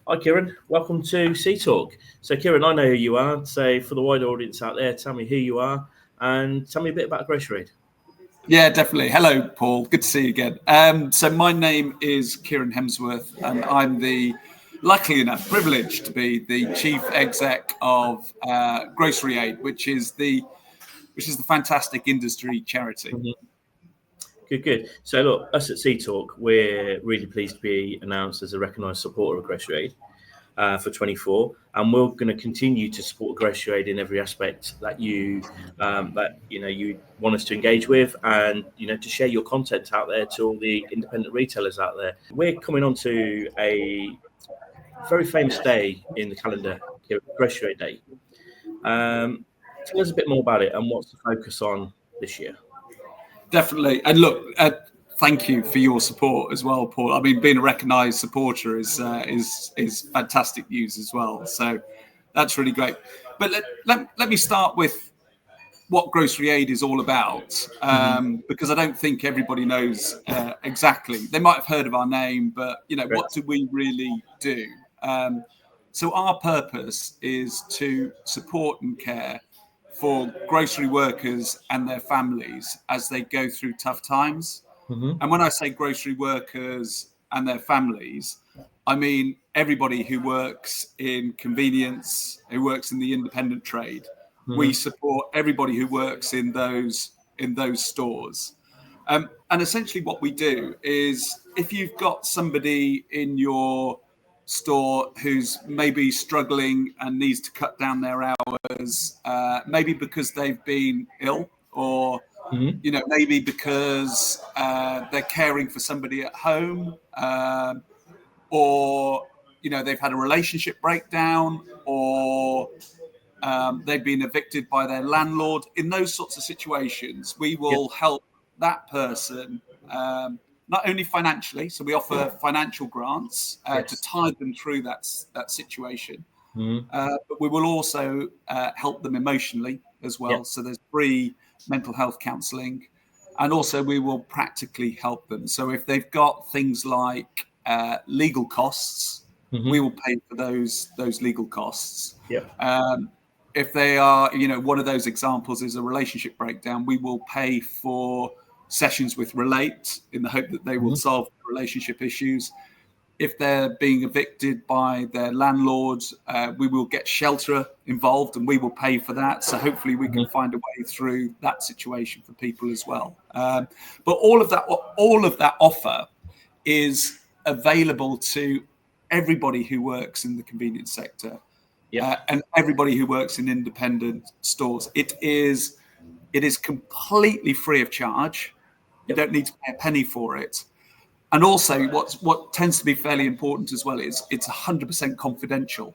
Hi, Kieran. Welcome to Sea Talk. So, Kieran, I know who you are. So, for the wider audience out there, tell me who you are and tell me a bit about Grocery Aid. Yeah, definitely. Hello, Paul. Good to see you again. So my name is Kieran Hemsworth, and I'm luckily enough, privileged to be the chief exec of Grocery Aid, which is the fantastic industry charity. Mhm. Good. So, look, us at Sea Talk, we're really pleased to be announced as a recognised supporter of Grocery Aid for 24, and we're going to continue to support Grocery Aid in every aspect that you want us to engage with, and to share your content out there to all the independent retailers out there. We're coming on to a very famous day in the calendar here, Grocery Aid Day. Tell us a bit more about it and what's the focus on this year. Definitely. And look, thank you for your support as well, Paul. I mean, being a recognised supporter is fantastic news as well. So that's really great. But let me start with what Grocery Aid is all about, because I don't think everybody knows exactly. They might have heard of our name, but what do we really do? So our purpose is to support and care for grocery workers and their families as they go through tough times. And when I say grocery workers and their families, I mean everybody who works in convenience, who works in the independent trade. We support everybody who works in those stores. And essentially what we do is, if you've got somebody in your store who's maybe struggling and needs to cut down their hours, maybe because they've been ill, or maybe because they're caring for somebody at home, or they've had a relationship breakdown, or they've been evicted by their landlord. In those sorts of situations, we will help that person, not only financially, so we offer financial grants to tide them through that situation, but we will also help them emotionally as well. So there's free mental health counselling, and also we will practically help them. So if they've got things like legal costs, we will pay for those legal costs. If they are, one of those examples is a relationship breakdown, we will pay for sessions with Relate in the hope that they will solve relationship issues. If they're being evicted by their landlords, we will get shelter involved and we will pay for that. So hopefully we can find a way through that situation for people as well. But all of that offer is available to everybody who works in the convenience sector. And everybody who works in independent stores. It is completely free of charge. You don't need to pay a penny for it. And also, what tends to be fairly important as well is it's 100% confidential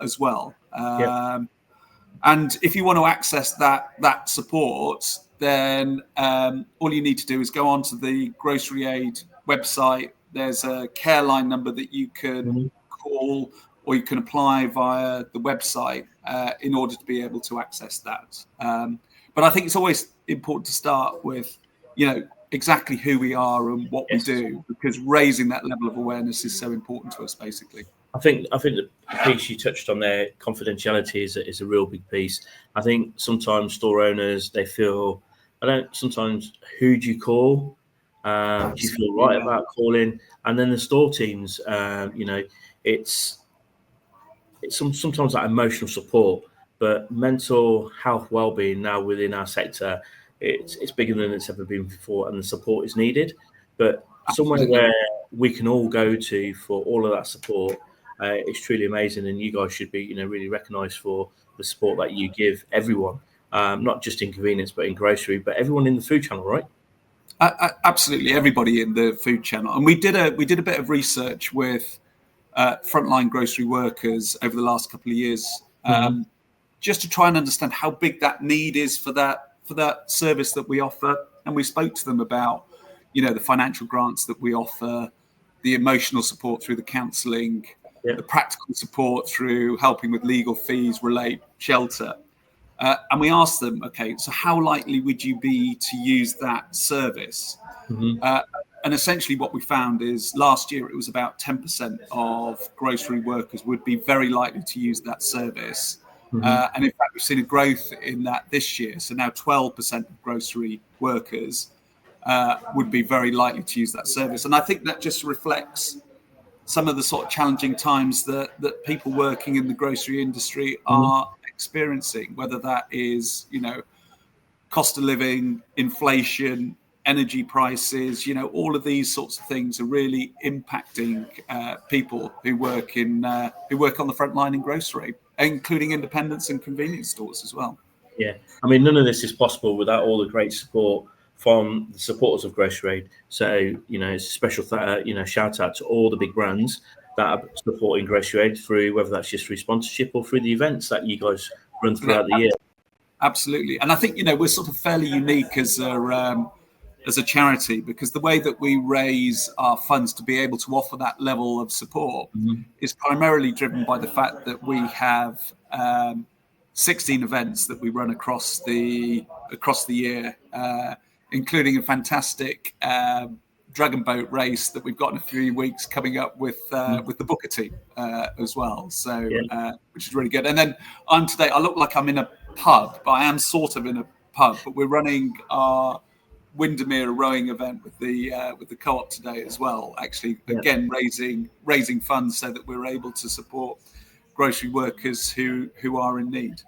as well. And if you want to access that support, then all you need to do is go onto the Grocery Aid website. There's a care line number that you can call, or you can apply via the website in order to be able to access that. But I think it's always important to start with, exactly who we are and what we do, because raising that level of awareness is so important to us, basically. I think the piece you touched on there, confidentiality, is a real big piece. I think sometimes store owners, they feel, sometimes who do you call? Do you feel right about calling? And then the store teams, it's sometimes that emotional support, but mental health well-being now within our sector, it's bigger than it's ever been before, and the support is needed. But somewhere where we can all go to for all of that support, it's truly amazing, and you guys should be really recognised for the support that you give everyone, not just in convenience but in grocery, but everyone in the food channel, right? Absolutely, everybody in the food channel. And we did a bit of research with frontline grocery workers over the last couple of years, just to try and understand how big that need is for that service that we offer. And we spoke to them about, the financial grants that we offer, the emotional support through the counselling, the practical support through helping with legal fees, Relate, shelter. And we asked them, okay, so how likely would you be to use that service? And essentially what we found is last year it was about 10% of grocery workers would be very likely to use that service. And in fact, we've seen a growth in that this year. So now 12% of grocery workers would be very likely to use that service. And I think that just reflects some of the sort of challenging times that people working in the grocery industry are experiencing, whether that is, cost of living, inflation, energy prices, all of these sorts of things are really impacting people who work on the front line in grocery, including independents and convenience stores as well. Yeah, I mean, none of this is possible without all the great support from the supporters of Grocery Aid. So, it's a special, shout out to all the big brands that are supporting Grocery Aid through, whether that's just through sponsorship or through the events that you guys run throughout the year. Absolutely. And I think, we're sort of fairly unique as a charity, because the way that we raise our funds to be able to offer that level of support is primarily driven by the fact that we have 16 events that we run across the year, including a fantastic dragon boat race that we've got in a few weeks coming up with the Booker team as well. So, which is really good. And then I look like I'm in a pub, but I am sort of in a pub. But we're running our Windermere rowing event with the co-op today as well. Actually, again, raising funds so that we're able to support grocery workers who are in need.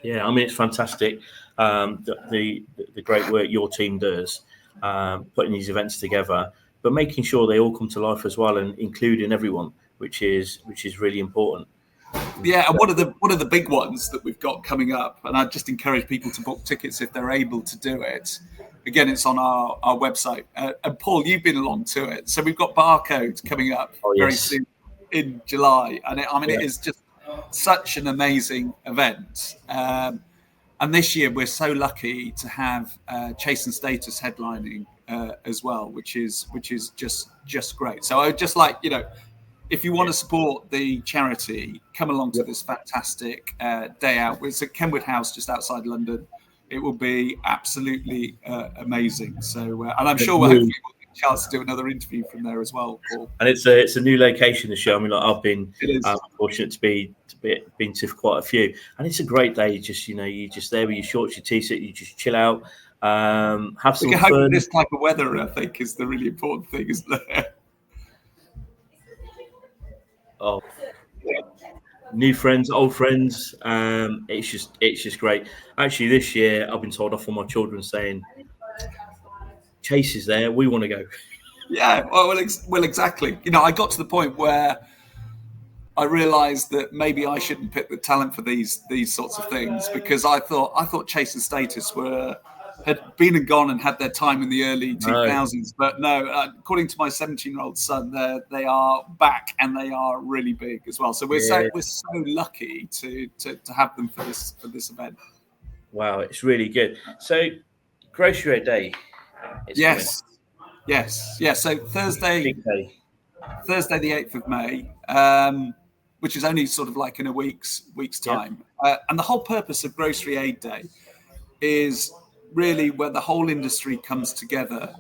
Yeah, I mean, it's fantastic. The great work your team does, putting these events together, but making sure they all come to life as well, and including everyone, which is really important. Yeah, and one of the big ones that we've got coming up, and I just encourage people to book tickets if they're able to do it. Again, it's on our website. And Paul, you've been along to it, so we've got Bardocde coming up very soon in July, and it is just such an amazing event. And this year we're so lucky to have Chase and Status headlining as well, which is just great. So I would just like, if you want to support the charity, come along to this fantastic day out. It's at Kenwood House, just outside London. It will be absolutely amazing. So, and I'm sure hopefully we'll get a chance to do another interview from there as well, Paul. And it's a new location this year. I mean, I've been fortunate to been to quite a few, and it's a great day. Just you're just there with your shorts, your t-shirt, you just chill out, have some fun. This type of weather, I think, is the really important thing, isn't there? Oh, new friends, old friends. It's just great. Actually, this year I've been told off for my children saying, "Chase is there. We want to go." Yeah, well, exactly. I got to the point where I realised that maybe I shouldn't pick the talent for these sorts of things, because I thought Chase and Status had been and gone and had their time in the early 2000s, but no. According to my 17-year-old son, they are back, and they are really big as well. So we're so lucky to have them for this event. Wow, it's really good. So, Grocery Day. Yes. So Thursday the 8th of May, which is only sort of like in a week's time. And the whole purpose of Grocery Aid Day is really where the whole industry comes together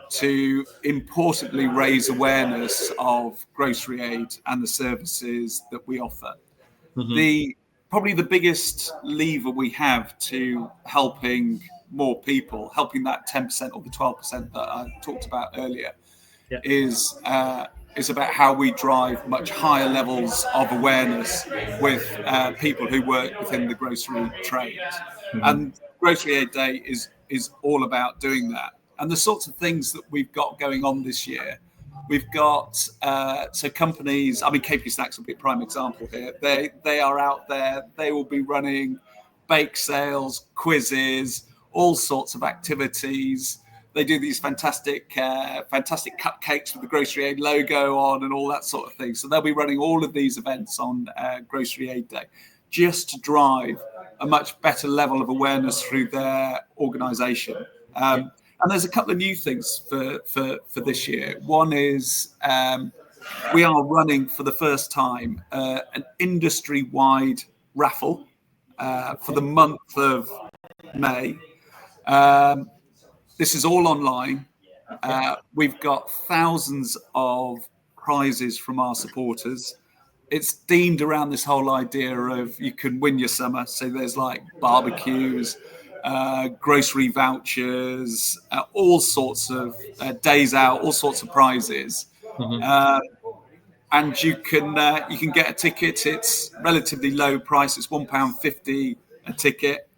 to importantly raise awareness of grocery aid and the services that we offer. Probably the biggest lever we have to helping more people, helping that 10% or the 12% that I talked about earlier, is about how we drive much higher levels of awareness with people who work within the grocery trade. And Grocery Aid Day is all about doing that. And the sorts of things that we've got going on this year, we've got so companies. I mean, KP Snacks will be a prime example here. They are out there. They will be running bake sales, quizzes, all sorts of activities. They do these fantastic cupcakes with the Grocery Aid logo on and all that sort of thing. So they'll be running all of these events on Grocery Aid Day, just to drive a much better level of awareness through their organisation. And there's a couple of new things for this year. One is we are running for the first time an industry-wide raffle for the month of May. This is all online. We've got thousands of prizes from our supporters. It's themed around this whole idea of you can win your summer. So there's like barbecues, grocery vouchers, all sorts of days out, all sorts of prizes. And you can get a ticket. It's relatively low price. It's £1.50 a ticket,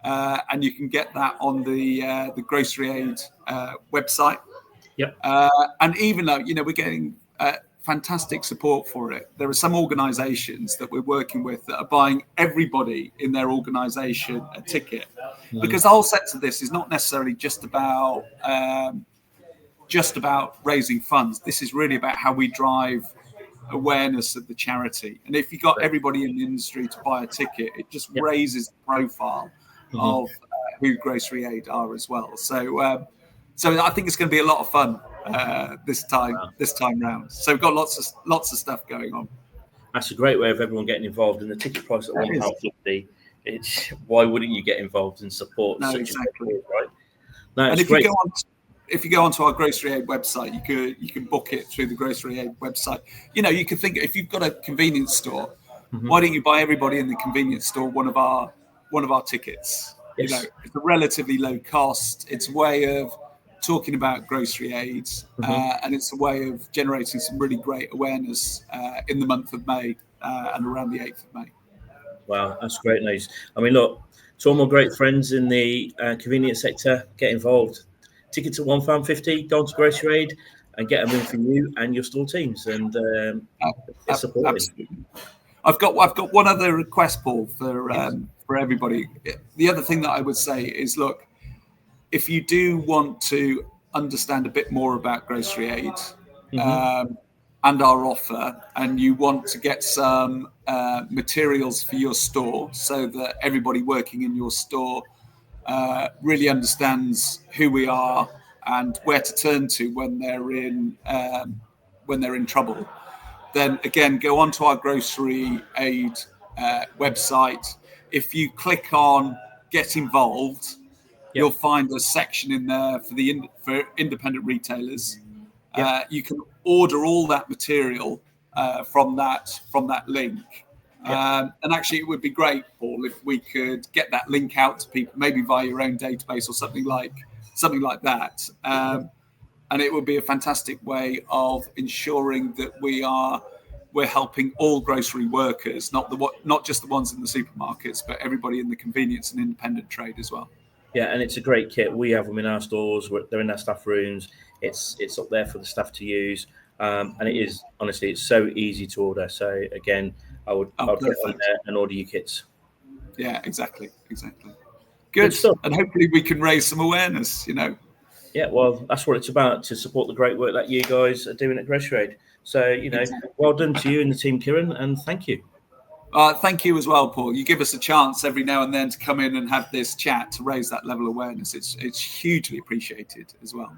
and you can get that on the Grocery Aid website. Yep. And even though we're getting fantastic support for it, there are some organisations that we're working with that are buying everybody in their organisation a ticket, because the whole sense of this is not necessarily just about raising funds. This is really about how we drive awareness of the charity. And if you got everybody in the industry to buy a ticket, it just raises the profile of who Grocery Aid are as well. So I think it's going to be a lot of fun this time round. So we've got lots of stuff going on. That's a great way of everyone getting involved. And the ticket price at £1.50. It's why wouldn't you get involved and support such exactly. a cause, right? No, and if great. If you go onto our Grocery Aid website, you can book it through the Grocery Aid website. You can think, if you've got a convenience store, why don't you buy everybody in the convenience store one of our tickets? Yes. It's a relatively low cost. It's a way of talking about Grocery Aid, and it's a way of generating some really great awareness in the month of May and around the 8th of May. Wow, that's great news. I mean, look, to all my great friends in the convenience sector, get involved. Tickets at £1.50, go on to Grocery Aid and get them in for you and your store teams, and absolutely. I've got one other request, Paul, for everybody. The other thing that I would say is, look, if you do want to understand a bit more about Grocery Aid and our offer, and you want to get some materials for your store so that everybody working in your store really understands who we are and where to turn to when they're in trouble, then again, go onto our Grocery Aid website. If you click on Get Involved, you'll find a section in there for independent retailers. You can order all that material from that link. And actually, it would be great, Paul, if we could get that link out to people, maybe via your own database or something like that. And it would be a fantastic way of ensuring that we're helping all grocery workers, not just the ones in the supermarkets, but everybody in the convenience and independent trade as well. Yeah, and it's a great kit. We have them in our stores. They're in our staff rooms. It's up there for the staff to use, and it is, honestly, it's so easy to order. So again, I would get on there and order your kits. Yeah, exactly. Good stuff. And hopefully we can raise some awareness. Yeah, well, that's what it's about, to support the great work that you guys are doing at Grocery Aid. So well done to you and the team, Kieran, and thank you. Thank you as well, Paul. You give us a chance every now and then to come in and have this chat to raise that level of awareness. It's hugely appreciated as well.